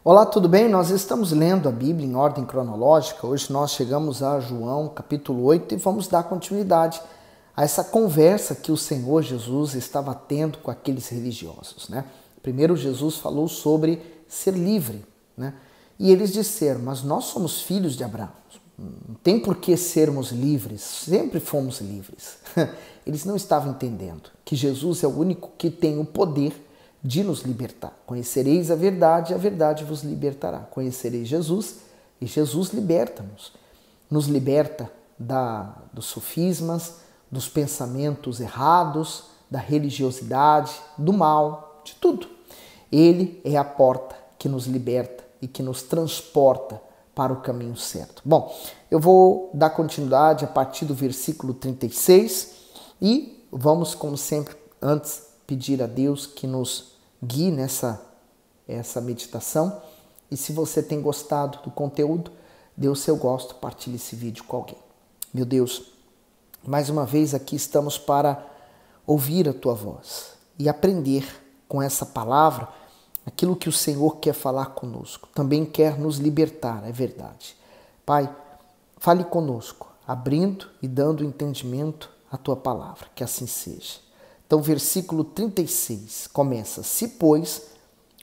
Olá, tudo bem? Nós estamos lendo a Bíblia em ordem cronológica. Hoje nós chegamos a João, capítulo 8, e vamos dar continuidade a essa conversa que o Senhor Jesus estava tendo com aqueles religiosos, né? Primeiro Jesus falou sobre ser livre, né? E eles disseram, mas nós somos filhos de Abraão. Não tem por que sermos livres, sempre fomos livres. Eles não estavam entendendo que Jesus é o único que tem o poder de nos libertar. Conhecereis a verdade vos libertará. Conhecereis Jesus e Jesus liberta-nos. Nos liberta dos sofismas, dos pensamentos errados, da religiosidade, do mal, de tudo. Ele é a porta que nos liberta e que nos transporta para o caminho certo. Bom, eu vou dar continuidade a partir do versículo 36 e vamos, como sempre, antes pedir a Deus que nos guie nessa meditação. E se você tem gostado do conteúdo, dê o seu gosto, partilhe esse vídeo com alguém. Meu Deus, mais uma vez aqui estamos para ouvir a Tua voz e aprender com essa palavra aquilo que o Senhor quer falar conosco. Também quer nos libertar, é verdade. Pai, fale conosco, abrindo e dando entendimento à Tua palavra, que assim seja. Então, versículo 36 começa: Se, pois,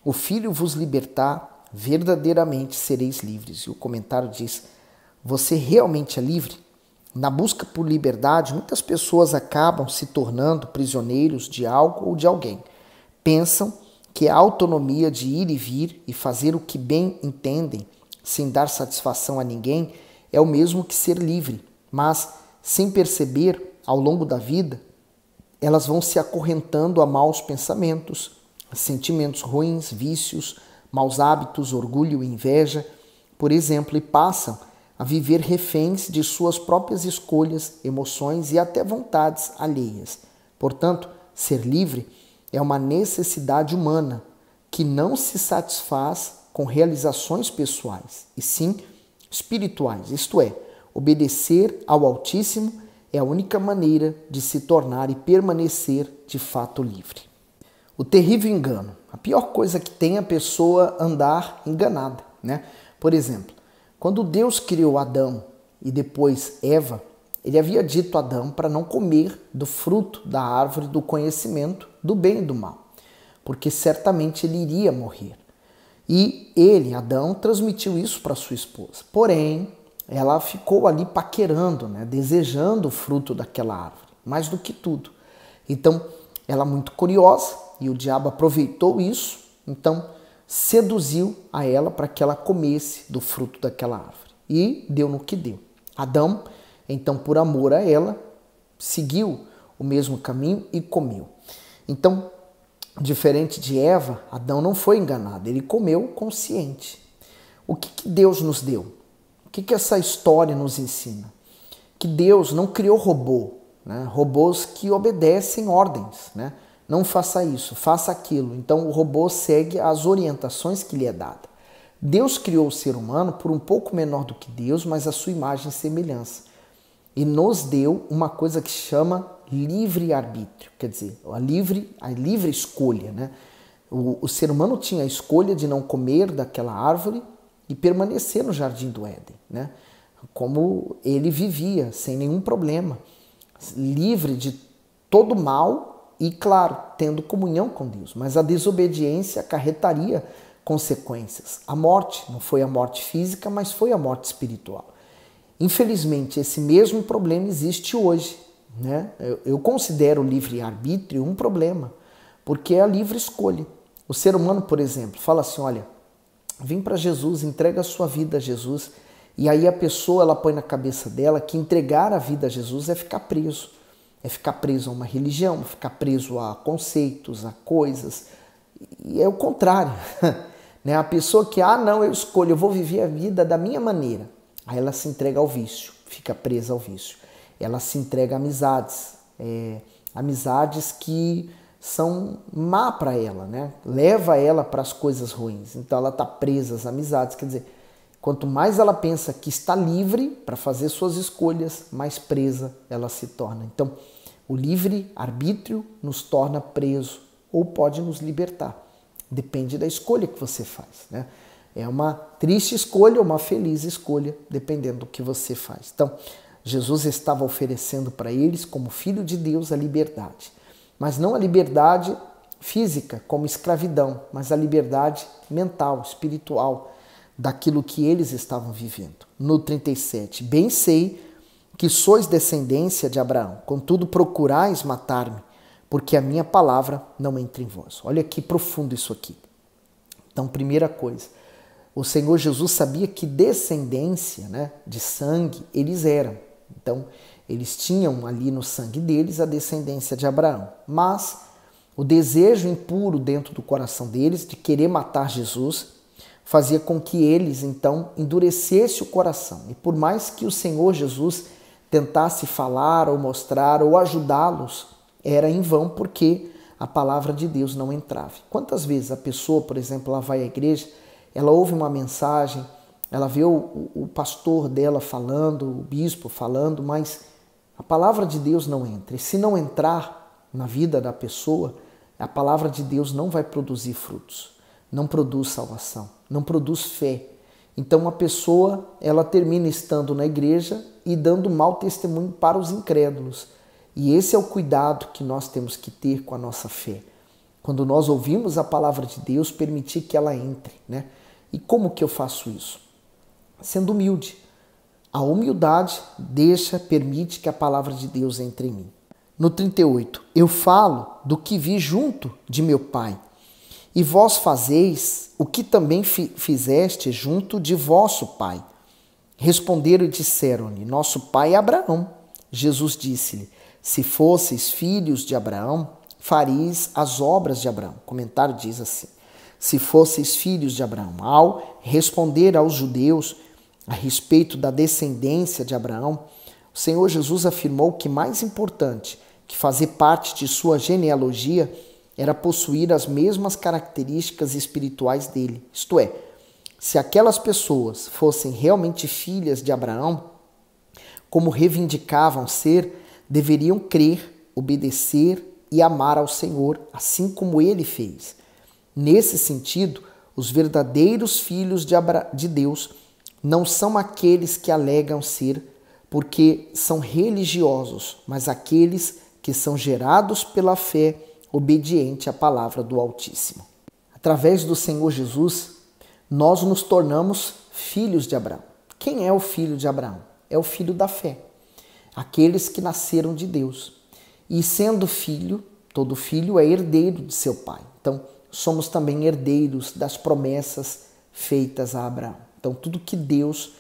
o Filho vos libertar, verdadeiramente sereis livres. E o comentário diz: você realmente é livre? Na busca por liberdade, muitas pessoas acabam se tornando prisioneiros de algo ou de alguém. Pensam que a autonomia de ir e vir e fazer o que bem entendem, sem dar satisfação a ninguém, é o mesmo que ser livre. Mas, sem perceber, ao longo da vida, elas vão se acorrentando a maus pensamentos, sentimentos ruins, vícios, maus hábitos, orgulho e inveja, por exemplo, e passam a viver reféns de suas próprias escolhas, emoções e até vontades alheias. Portanto, ser livre é uma necessidade humana que não se satisfaz com realizações pessoais, e sim espirituais, isto é, obedecer ao Altíssimo é a única maneira de se tornar e permanecer de fato livre. O terrível engano. A pior coisa que tem é a pessoa andar enganada, né? Por exemplo, quando Deus criou Adão e depois Eva, ele havia dito a Adão para não comer do fruto da árvore do conhecimento do bem e do mal, porque certamente ele iria morrer. E ele, Adão, transmitiu isso para sua esposa. Porém, ela ficou ali paquerando, né, desejando o fruto daquela árvore, mais do que tudo. Então, ela muito curiosa, e o diabo aproveitou isso, então seduziu a ela para que ela comesse do fruto daquela árvore. E deu no que deu. Adão, então, por amor a ela, seguiu o mesmo caminho e comeu. Então, diferente de Eva, Adão não foi enganado, ele comeu consciente. O que Deus nos deu? O que essa história nos ensina? Que Deus não criou robô, né? Robôs que obedecem ordens, né? Não faça isso, faça aquilo. Então o robô segue as orientações que lhe é dada. Deus criou o ser humano por um pouco menor do que Deus, mas a sua imagem e semelhança. E nos deu uma coisa que chama livre-arbítrio, quer dizer, a livre escolha, né? O ser humano tinha a escolha de não comer daquela árvore e permanecer no jardim do Éden, né? Como ele vivia, sem nenhum problema, livre de todo mal e, claro, tendo comunhão com Deus. Mas a desobediência acarretaria consequências. A morte, não foi a morte física, mas foi a morte espiritual. Infelizmente, esse mesmo problema existe hoje, né? Eu considero o livre-arbítrio um problema, porque é a livre escolha. O ser humano, por exemplo, fala assim, olha, vem para Jesus, entrega a sua vida a Jesus, e aí a pessoa ela põe na cabeça dela que entregar a vida a Jesus é ficar preso a uma religião, ficar preso a conceitos, a coisas, e é o contrário, né? A pessoa que, não, eu escolho, eu vou viver a vida da minha maneira, aí ela se entrega ao vício, fica presa ao vício, ela se entrega a amizades, amizades que são má para ela, né? Leva ela para as coisas ruins. Então ela está presa às amizades. Quer dizer, quanto mais ela pensa que está livre para fazer suas escolhas, mais presa ela se torna. Então, o livre-arbítrio nos torna preso ou pode nos libertar. Depende da escolha que você faz, né? É uma triste escolha ou uma feliz escolha, dependendo do que você faz. Então, Jesus estava oferecendo para eles, como Filho de Deus, a liberdade. Mas não a liberdade física, como escravidão, mas a liberdade mental, espiritual, daquilo que eles estavam vivendo. No 37, bem sei que sois descendência de Abraão, contudo procurais matar-me, porque a minha palavra não entra em vós. Olha que profundo isso aqui. Então, primeira coisa, o Senhor Jesus sabia que descendência, né, de sangue eles eram. Então, eles tinham ali no sangue deles a descendência de Abraão. Mas o desejo impuro dentro do coração deles de querer matar Jesus fazia com que eles, então, endurecessem o coração. E por mais que o Senhor Jesus tentasse falar ou mostrar ou ajudá-los, era em vão, porque a palavra de Deus não entrava. Quantas vezes a pessoa, por exemplo, ela vai à igreja, ela ouve uma mensagem, ela vê o pastor dela falando, o bispo falando, mas a palavra de Deus não entra. E se não entrar na vida da pessoa, a palavra de Deus não vai produzir frutos, não produz salvação, não produz fé. Então a pessoa, ela termina estando na igreja e dando mau testemunho para os incrédulos. E esse é o cuidado que nós temos que ter com a nossa fé. Quando nós ouvimos a palavra de Deus, permitir que ela entre, né? E como que eu faço isso? Sendo humilde. A humildade permite que a palavra de Deus entre em mim. No 38, eu falo do que vi junto de meu Pai, e vós fazeis o que também fizeste junto de vosso pai. Responderam e disseram-lhe, nosso pai é Abraão. Jesus disse-lhe, se fosseis filhos de Abraão, faríeis as obras de Abraão. O comentário diz assim, se fosseis filhos de Abraão. Ao responder aos judeus a respeito da descendência de Abraão, o Senhor Jesus afirmou que mais importante que fazer parte de sua genealogia era possuir as mesmas características espirituais dele. Isto é, se aquelas pessoas fossem realmente filhas de Abraão, como reivindicavam ser, deveriam crer, obedecer e amar ao Senhor, assim como ele fez. Nesse sentido, os verdadeiros filhos de Deus não são aqueles que alegam ser, porque são religiosos, mas aqueles que são gerados pela fé, obediente à palavra do Altíssimo. Através do Senhor Jesus, nós nos tornamos filhos de Abraão. Quem é o filho de Abraão? É o filho da fé. Aqueles que nasceram de Deus. E sendo filho, todo filho é herdeiro de seu pai. Então, somos também herdeiros das promessas feitas a Abraão. Então, tudo que Deus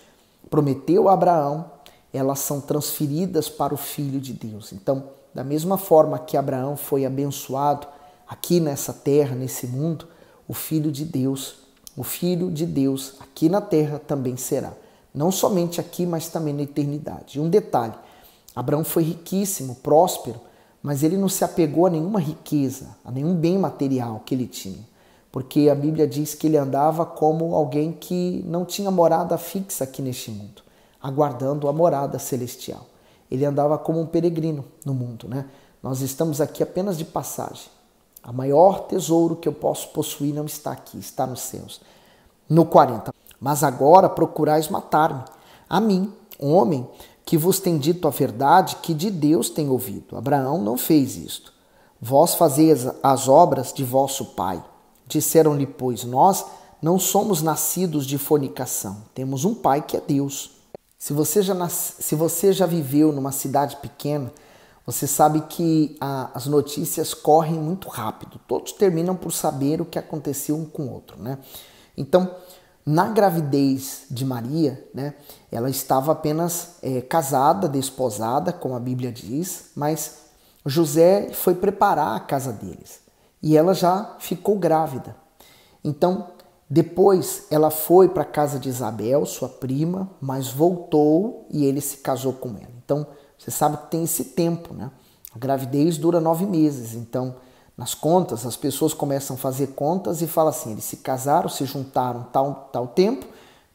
prometeu a Abraão, elas são transferidas para o Filho de Deus. Então, da mesma forma que Abraão foi abençoado aqui nessa terra, nesse mundo, o Filho de Deus aqui na terra também será. Não somente aqui, mas também na eternidade. E um detalhe, Abraão foi riquíssimo, próspero, mas ele não se apegou a nenhuma riqueza, a nenhum bem material que ele tinha. Porque a Bíblia diz que ele andava como alguém que não tinha morada fixa aqui neste mundo, aguardando a morada celestial. Ele andava como um peregrino no mundo, né? Nós estamos aqui apenas de passagem. O maior tesouro que eu posso possuir não está aqui, está nos céus. No 40. Mas agora procurais matar-me, a mim, homem, que vos tem dito a verdade que de Deus tem ouvido. Abraão não fez isto. Vós fazeis as obras de vosso pai. Disseram-lhe, pois, nós não somos nascidos de fornicação. Temos um pai que é Deus. Se você já viveu numa cidade pequena, você sabe que as notícias correm muito rápido. Todos terminam por saber o que aconteceu um com o outro, né? Então, na gravidez de Maria, né, ela estava apenas casada, desposada, como a Bíblia diz, mas José foi preparar a casa deles e ela já ficou grávida. Então, depois ela foi para a casa de Isabel, sua prima, mas voltou e ele se casou com ela. Então, você sabe que tem esse tempo, né? A gravidez dura 9 meses, então nas contas, as pessoas começam a fazer contas e falam assim, eles se casaram, se juntaram tal tempo,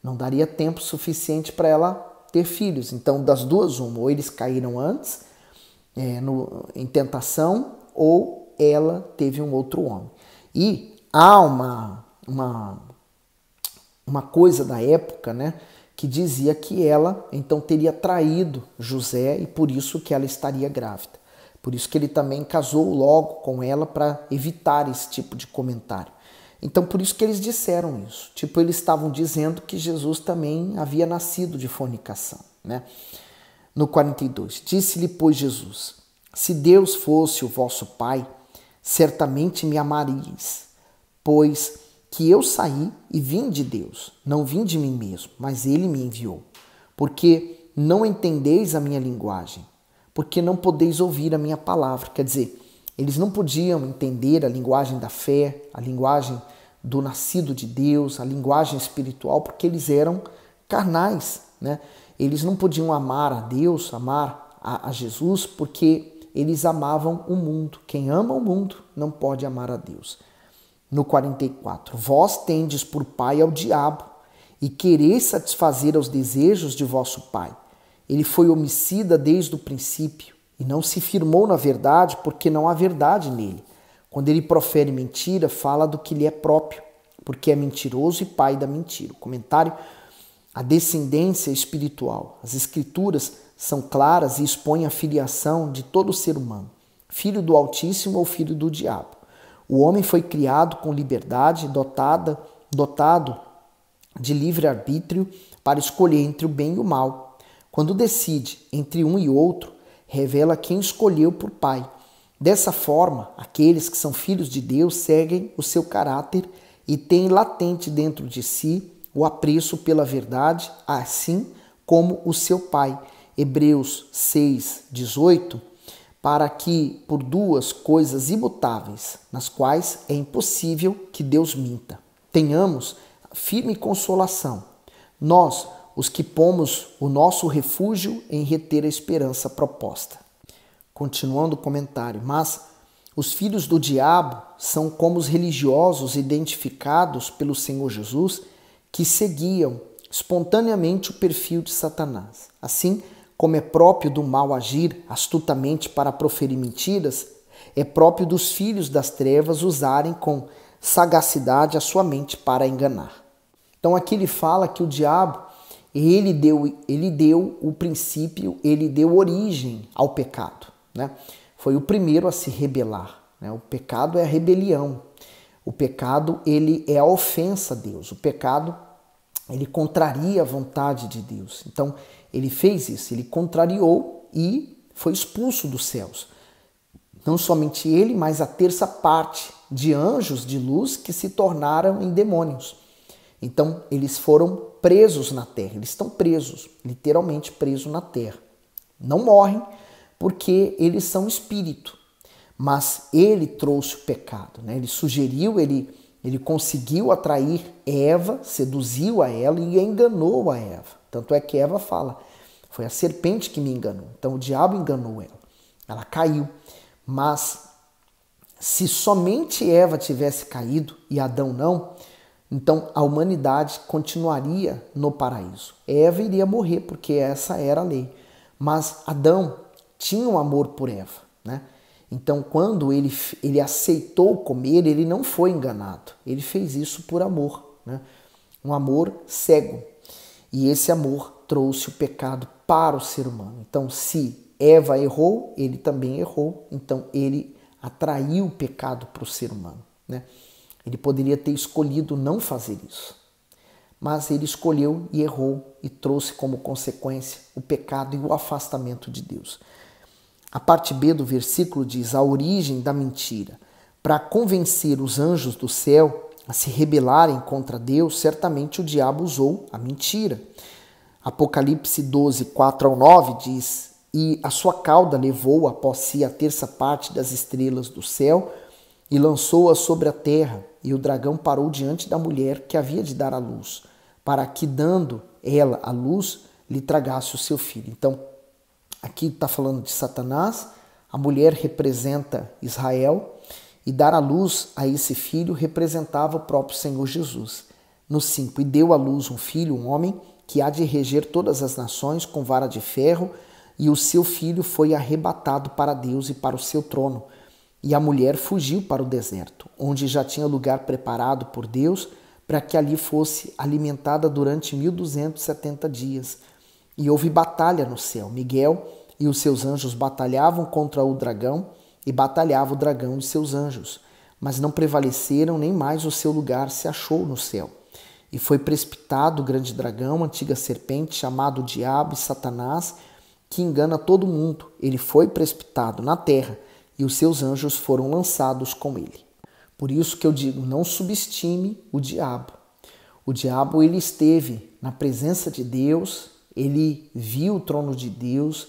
não daria tempo suficiente para ela ter filhos. Então, das duas, uma, ou eles caíram antes em tentação, ou ela teve um outro homem. E há uma coisa da época, né, que dizia que ela então teria traído José e por isso que ela estaria grávida. Por isso que ele também casou logo com ela para evitar esse tipo de comentário. Então por isso que eles disseram isso. Tipo, eles estavam dizendo que Jesus também havia nascido de fornicação, né? No 42, disse-lhe, pois, Jesus: se Deus fosse o vosso Pai, certamente me amaríeis, pois que eu saí e vim de Deus, não vim de mim mesmo, mas Ele me enviou. Porque não entendeis a minha linguagem, porque não podeis ouvir a minha palavra. Quer dizer, eles não podiam entender a linguagem da fé, a linguagem do nascido de Deus, a linguagem espiritual, porque eles eram carnais, né? Eles não podiam amar a Deus, amar a Jesus, porque eles amavam o mundo. Quem ama o mundo não pode amar a Deus. No 44, vós tendes por pai ao diabo, e quereis satisfazer aos desejos de vosso pai. Ele foi homicida desde o princípio, e não se firmou na verdade, porque não há verdade nele. Quando ele profere mentira, fala do que lhe é próprio, porque é mentiroso e pai da mentira. O comentário: a descendência espiritual. As escrituras são claras e expõem a filiação de todo ser humano, filho do Altíssimo ou filho do diabo. O homem foi criado com liberdade, dotado de livre-arbítrio para escolher entre o bem e o mal. Quando decide entre um e outro, revela quem escolheu por pai. Dessa forma, aqueles que são filhos de Deus seguem o seu caráter e têm latente dentro de si o apreço pela verdade, assim como o seu pai. Hebreus 6:18, para que por duas coisas imutáveis, nas quais é impossível que Deus minta, tenhamos firme consolação, nós, os que pomos o nosso refúgio em reter a esperança proposta. Continuando o comentário, mas os filhos do diabo são como os religiosos identificados pelo Senhor Jesus, que seguiam espontaneamente o perfil de Satanás. Assim como é próprio do mal agir astutamente para proferir mentiras, é próprio dos filhos das trevas usarem com sagacidade a sua mente para enganar. Então aqui ele fala que o diabo, ele deu o princípio, ele deu origem ao pecado, né? Foi o primeiro a se rebelar, né? O pecado é a rebelião. O pecado, ele é a ofensa a Deus. O pecado, ele contraria a vontade de Deus. Então, ele fez isso, ele contrariou e foi expulso dos céus. Não somente ele, mas a terça parte de anjos de luz que se tornaram em demônios. Então, eles foram presos na terra. Eles estão presos, literalmente presos na terra. Não morrem porque eles são espírito. Mas ele trouxe o pecado, né? Ele sugeriu, ele conseguiu atrair Eva, seduziu a ela e enganou a Eva. Tanto é que Eva fala, foi a serpente que me enganou. Então o diabo enganou ela. Ela caiu. Mas se somente Eva tivesse caído e Adão não, então a humanidade continuaria no paraíso. Eva iria morrer porque essa era a lei. Mas Adão tinha um amor por Eva, né? Então, quando ele aceitou comer, ele não foi enganado. Ele fez isso por amor, né? Um amor cego. E esse amor trouxe o pecado para o ser humano. Então, se Eva errou, ele também errou. Então, ele atraiu o pecado para o ser humano, né? Ele poderia ter escolhido não fazer isso. Mas ele escolheu e errou e trouxe como consequência o pecado e o afastamento de Deus. A parte B do versículo diz: a origem da mentira. Para convencer os anjos do céu a se rebelarem contra Deus, certamente o diabo usou a mentira. Apocalipse 12, 4-9 diz: e a sua cauda levou após si a terça parte das estrelas do céu e lançou-a sobre a terra, e o dragão parou diante da mulher que havia de dar à luz, para que, dando ela a luz, lhe tragasse o seu filho. Então, aqui está falando de Satanás, a mulher representa Israel, e dar à luz a esse filho representava o próprio Senhor Jesus. No 5, e deu à luz um filho, um homem, que há de reger todas as nações com vara de ferro, e o seu filho foi arrebatado para Deus e para o seu trono. E a mulher fugiu para o deserto, onde já tinha lugar preparado por Deus para que ali fosse alimentada durante 1270 dias. E houve batalha no céu. Miguel e os seus anjos batalhavam contra o dragão, e batalhava o dragão e seus anjos, mas não prevaleceram, nem mais o seu lugar se achou no céu. E foi precipitado o grande dragão, antiga serpente, chamado Diabo e Satanás, que engana todo mundo. Ele foi precipitado na terra, e os seus anjos foram lançados com ele. Por isso que eu digo, não subestime o diabo. O diabo, ele esteve na presença de Deus, ele viu o trono de Deus,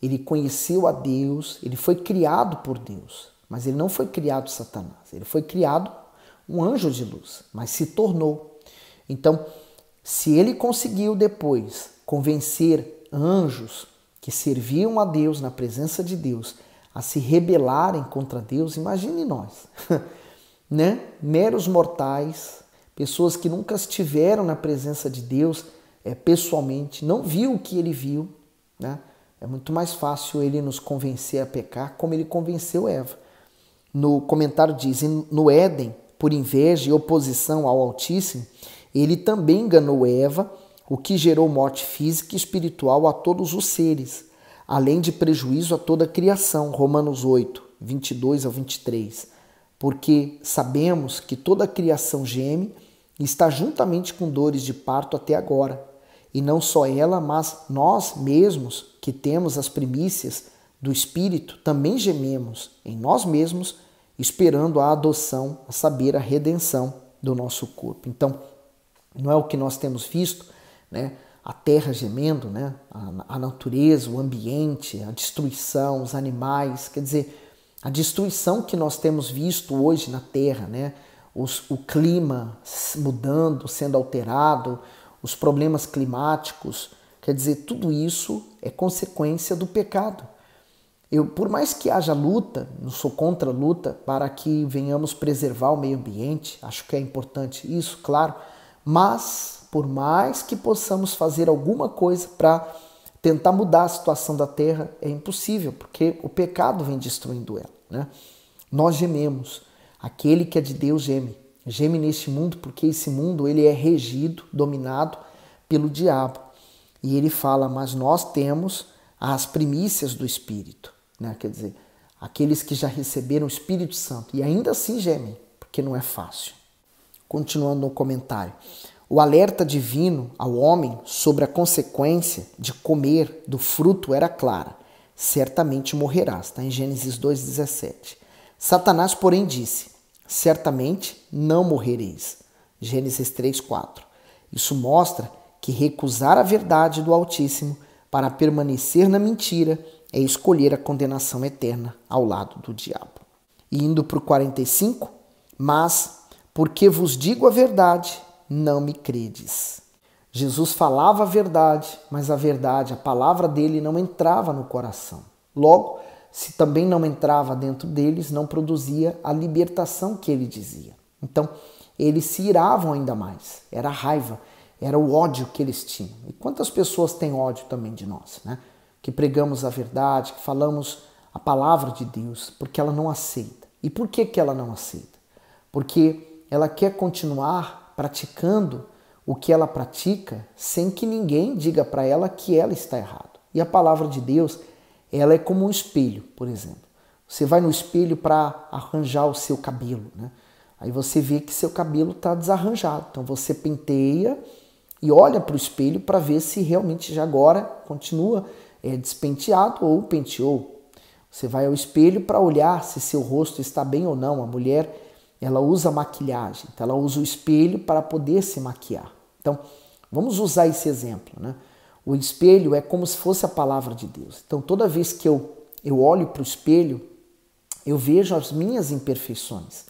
ele conheceu a Deus, ele foi criado por Deus, mas ele não foi criado Satanás, ele foi criado um anjo de luz, mas se tornou. Então, se ele conseguiu depois convencer anjos que serviam a Deus na presença de Deus a se rebelarem contra Deus, imagine nós, né? Meros mortais, pessoas que nunca estiveram na presença de Deus pessoalmente, não viu o que ele viu, né? É muito mais fácil ele nos convencer a pecar, como ele convenceu Eva. No comentário diz, no Éden, por inveja e oposição ao Altíssimo, ele também enganou Eva, o que gerou morte física e espiritual a todos os seres, além de prejuízo a toda a criação. Romanos 8, 22 ao 23. Porque sabemos que toda a criação geme e está juntamente com dores de parto até agora. E não só ela, mas nós mesmos, que temos as primícias do Espírito, também gememos em nós mesmos, esperando a adoção, a saber, a redenção do nosso corpo. Então, não é o que nós temos visto, né? A terra gemendo, né? A natureza, o ambiente, a destruição, os animais, quer dizer, a destruição que nós temos visto hoje na terra, né? O clima mudando, sendo alterado, os problemas climáticos, quer dizer, tudo isso é consequência do pecado. Por mais que haja luta, não sou contra a luta, para que venhamos preservar o meio ambiente, acho que é importante isso, claro, mas por mais que possamos fazer alguma coisa para tentar mudar a situação da terra, é impossível, porque o pecado vem destruindo ela, né? Nós gememos, aquele que é de Deus geme. Geme neste mundo porque esse mundo ele é regido, dominado pelo diabo. E ele fala, mas nós temos as primícias do Espírito, né? Quer dizer, aqueles que já receberam o Espírito Santo e ainda assim gemem, porque não é fácil. Continuando no comentário, o alerta divino ao homem sobre a consequência de comer do fruto era clara. Certamente morrerás, está em Gênesis 2,17. Satanás, porém, disse, certamente não morrereis. Gênesis 3,4. Isso mostra que recusar a verdade do Altíssimo para permanecer na mentira é escolher a condenação eterna ao lado do diabo. E indo para o 45, mas porque vos digo a verdade, não me credes. Jesus falava a verdade, mas a verdade, a palavra dele não entrava no coração. Logo, se também não entrava dentro deles, não produzia a libertação que ele dizia. Então, eles se iravam ainda mais. Era a raiva, era o ódio que eles tinham. E quantas pessoas têm ódio também de nós, né? Que pregamos a verdade, que falamos a palavra de Deus, porque ela não aceita. E por que ela não aceita? Porque ela quer continuar praticando o que ela pratica sem que ninguém diga para ela que ela está errado. E a palavra de Deus, ela é como um espelho, por exemplo. Você vai no espelho para arranjar o seu cabelo, né? Aí você vê que seu cabelo está desarranjado. Então você penteia e olha para o espelho para ver se realmente já agora continua despenteado ou penteou. Você vai ao espelho para olhar se seu rosto está bem ou não. A mulher, ela usa maquilhagem, então ela usa o espelho para poder se maquiar. Então, vamos usar esse exemplo, né? O espelho é como se fosse a palavra de Deus. Então, toda vez que eu olho para o espelho, eu vejo as minhas imperfeições.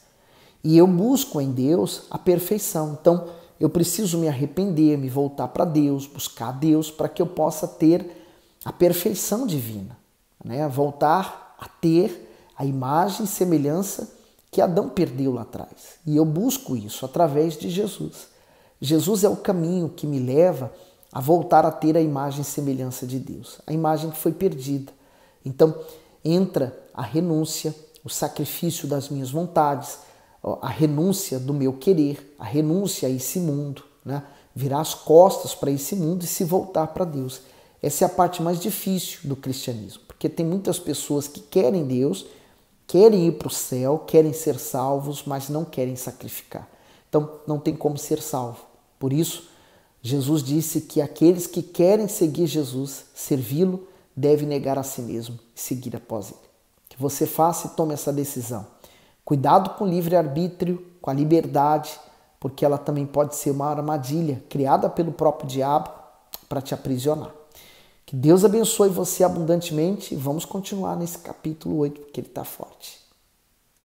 E eu busco em Deus a perfeição. Então, eu preciso me arrepender, me voltar para Deus, buscar Deus, para que eu possa ter a perfeição divina, né? Voltar a ter a imagem e semelhança que Adão perdeu lá atrás. E eu busco isso através de Jesus. Jesus é o caminho que me leva a voltar a ter a imagem e semelhança de Deus, a imagem que foi perdida. Então, entra a renúncia, o sacrifício das minhas vontades, a renúncia do meu querer, a renúncia a esse mundo, né? Virar as costas para esse mundo e se voltar para Deus. Essa é a parte mais difícil do cristianismo, porque tem muitas pessoas que querem Deus, querem ir para o céu, querem ser salvos, mas não querem sacrificar. Então não tem como ser salvo. Por isso, Jesus disse que aqueles que querem seguir Jesus, servi-lo, devem negar a si mesmo e seguir após ele. Que você faça e tome essa decisão. Cuidado com o livre-arbítrio, com a liberdade, porque ela também pode ser uma armadilha criada pelo próprio diabo para te aprisionar. Que Deus abençoe você abundantemente e vamos continuar nesse capítulo 8, porque ele está forte.